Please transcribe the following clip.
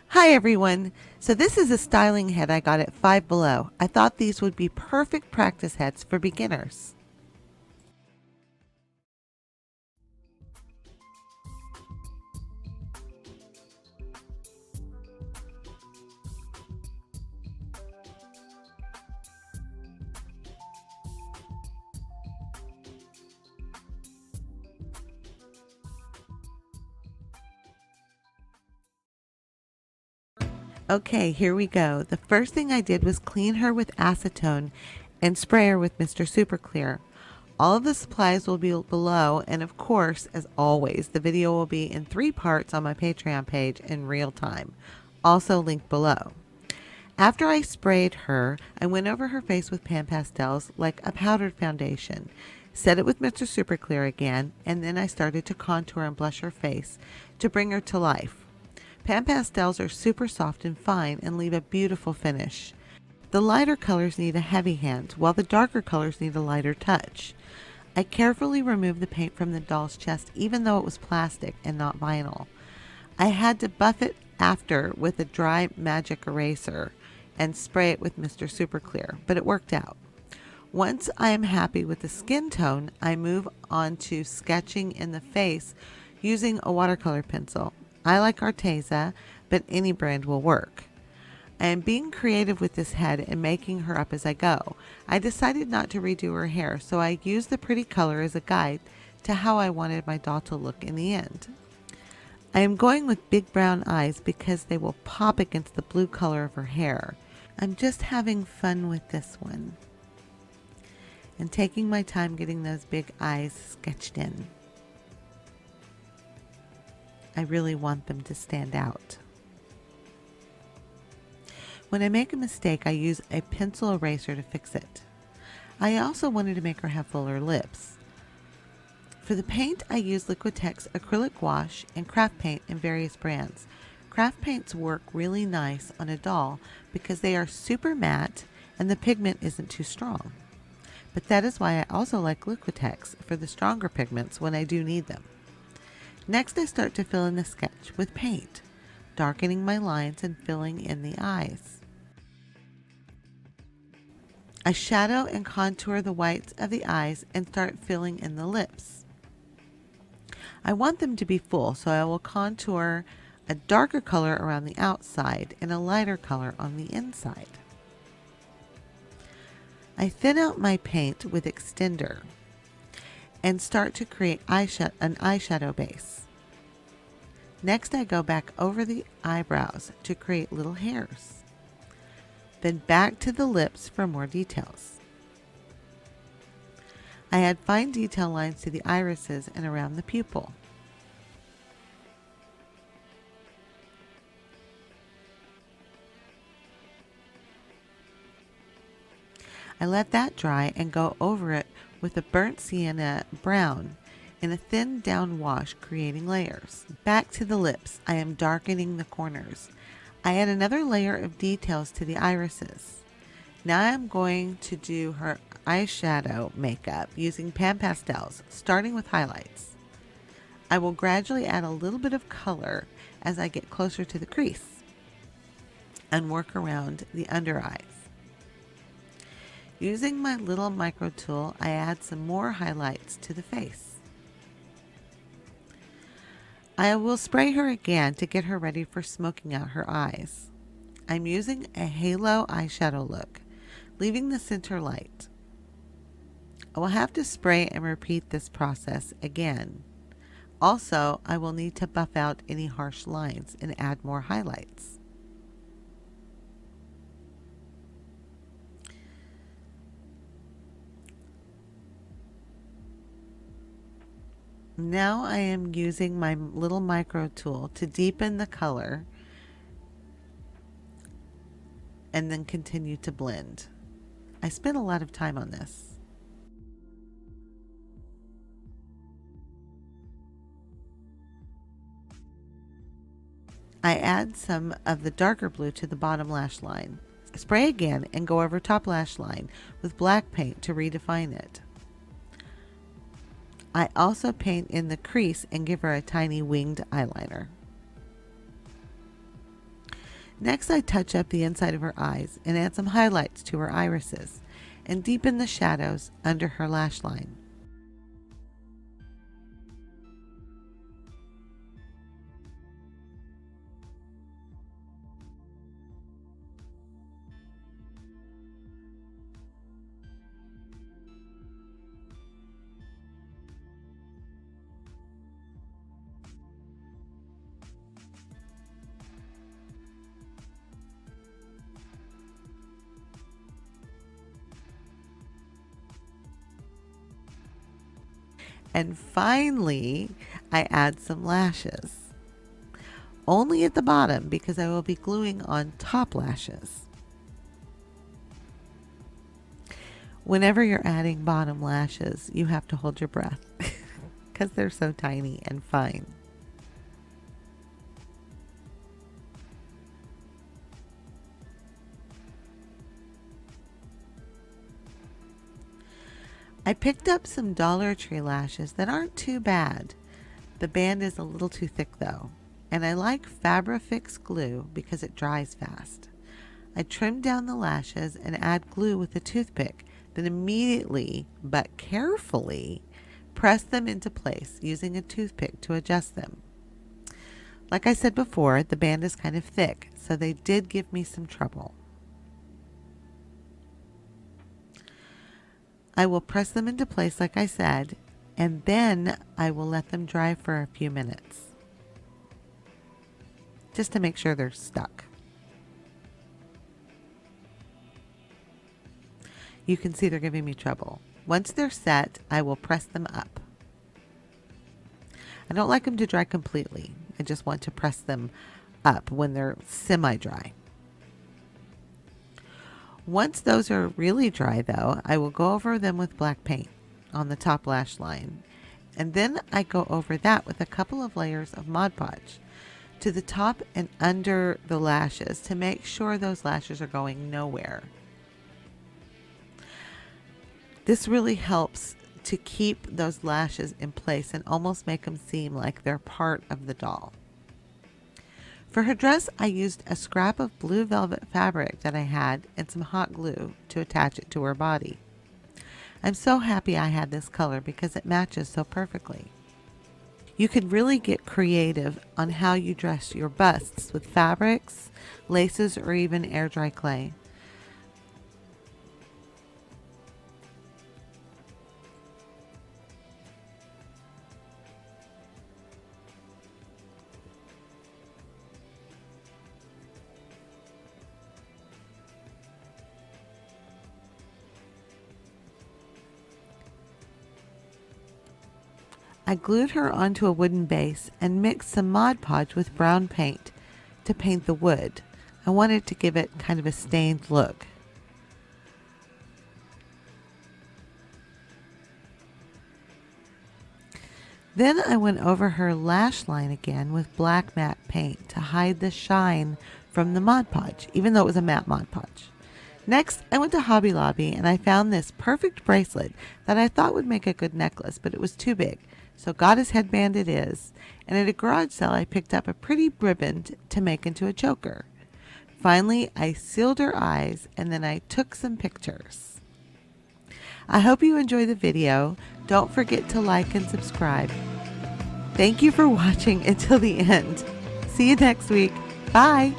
Hi everyone! So this is a styling head I got at FiveBelow. I thought these would be perfect practice heads for beginners. Okay, here we go. The first thing I did was clean her with acetone and spray her with Mr. Super Clear. All of the supplies will be below, and of course, as always, the video will be in 3 parts on my Patreon page in real time, also linked below. After I sprayed her, I went over her face with PanPastels like a powdered foundation, set it with Mr. Super Clear again, and then I started to contour and blush her face to bring her to life. PanPastels are super soft and fine and leave a beautiful finish. The lighter colors need a heavy hand, while the darker colors need a lighter touch. I carefully removed the paint from the doll's chest even though it was plastic and not vinyl. I had to buff it after with a dry magic eraser and spray it with Mr. Super Clear, but it worked out. Once I am happy with the skin tone, I move on to sketching in the face using a watercolor pencil. I like Arteza, but any brand will work. I am being creative with this head and making her up as I go. I decided not to redo her hair, so I used the pretty color as a guide to how I wanted my doll to look in the end. I am going with big brown eyes because they will pop against the blue color of her hair. I'm just having fun with this one and taking my time getting those big eyes sketched in. I really want them to stand out. When I make a mistake, I use a pencil eraser to fix it. I also wanted to make her have fuller lips. For the paint, I use Liquitex acrylic wash and craft paint in various brands. Craft paints work really nice on a doll because they are super matte and the pigment isn't too strong. But that is why I also like Liquitex for the stronger pigments when I do need them. Next, I start to fill in the sketch with paint, darkening my lines and filling in the eyes. I shadow and contour the whites of the eyes and start filling in the lips. I want them to be full, so I will contour a darker color around the outside and a lighter color on the inside. I thin out my paint with extender and start to create an eyeshadow base. Next, I go back over the eyebrows to create little hairs. Then back to the lips for more details. I add fine detail lines to the irises and around the pupil. I let that dry and go over it with a burnt sienna brown in a thin down wash, creating layers. Back to the lips, I am darkening the corners. I add another layer of details to the irises. Now I'm going to do her eyeshadow makeup using PanPastels, starting with highlights. I will gradually add a little bit of color as I get closer to the crease and work around the under eyes. Using my little micro tool, I add some more highlights to the face. I will spray her again to get her ready for smoking out her eyes. I'm using a halo eyeshadow look, leaving the center light. I will have to spray and repeat this process again. Also, I will need to buff out any harsh lines and add more highlights. Now I am using my little micro tool to deepen the color and then continue to blend. I spent a lot of time on this. I add some of the darker blue to the bottom lash line. Spray again and go over top lash line with black paint to redefine it. I also paint in the crease and give her a tiny winged eyeliner. Next, I touch up the inside of her eyes and add some highlights to her irises and deepen the shadows under her lash line. And finally, I add some lashes. Only at the bottom because I will be gluing on top lashes. Whenever you're adding bottom lashes, you have to hold your breath because they're so tiny and fine. I picked up some Dollar Tree lashes that aren't too bad. The band is a little too thick though, and I like Fabrifix glue because it dries fast. I trim down the lashes and add glue with a toothpick, then immediately, but carefully, press them into place using a toothpick to adjust them. Like I said before, the band is kind of thick, so they did give me some trouble. I will press them into place like I said, and then I will let them dry for a few minutes, just to make sure they're stuck. You can see they're giving me trouble. Once they're set, I will press them up. I don't like them to dry completely. I just want to press them up when they're semi-dry. Once those are really dry though, I will go over them with black paint on the top lash line. And then I go over that with a couple of layers of Mod Podge to the top and under the lashes to make sure those lashes are going nowhere. This really helps to keep those lashes in place and almost make them seem like they're part of the doll. For her dress, I used a scrap of blue velvet fabric that I had and some hot glue to attach it to her body. I'm so happy I had this color because it matches so perfectly. You can really get creative on how you dress your busts with fabrics, laces, or even air dry clay. I glued her onto a wooden base and mixed some Mod Podge with brown paint to paint the wood. I wanted to give it kind of a stained look. Then I went over her lash line again with black matte paint to hide the shine from the Mod Podge, even though it was a matte Mod Podge. Next, I went to Hobby Lobby and I found this perfect bracelet that I thought would make a good necklace, but it was too big. So Goddess headband it is, and at a garage sale I picked up a pretty ribbon to make into a choker. Finally, I sealed her eyes and then I took some pictures. I hope you enjoy the video. Don't forget to like and subscribe. Thank you for watching until the end. See you next week. Bye!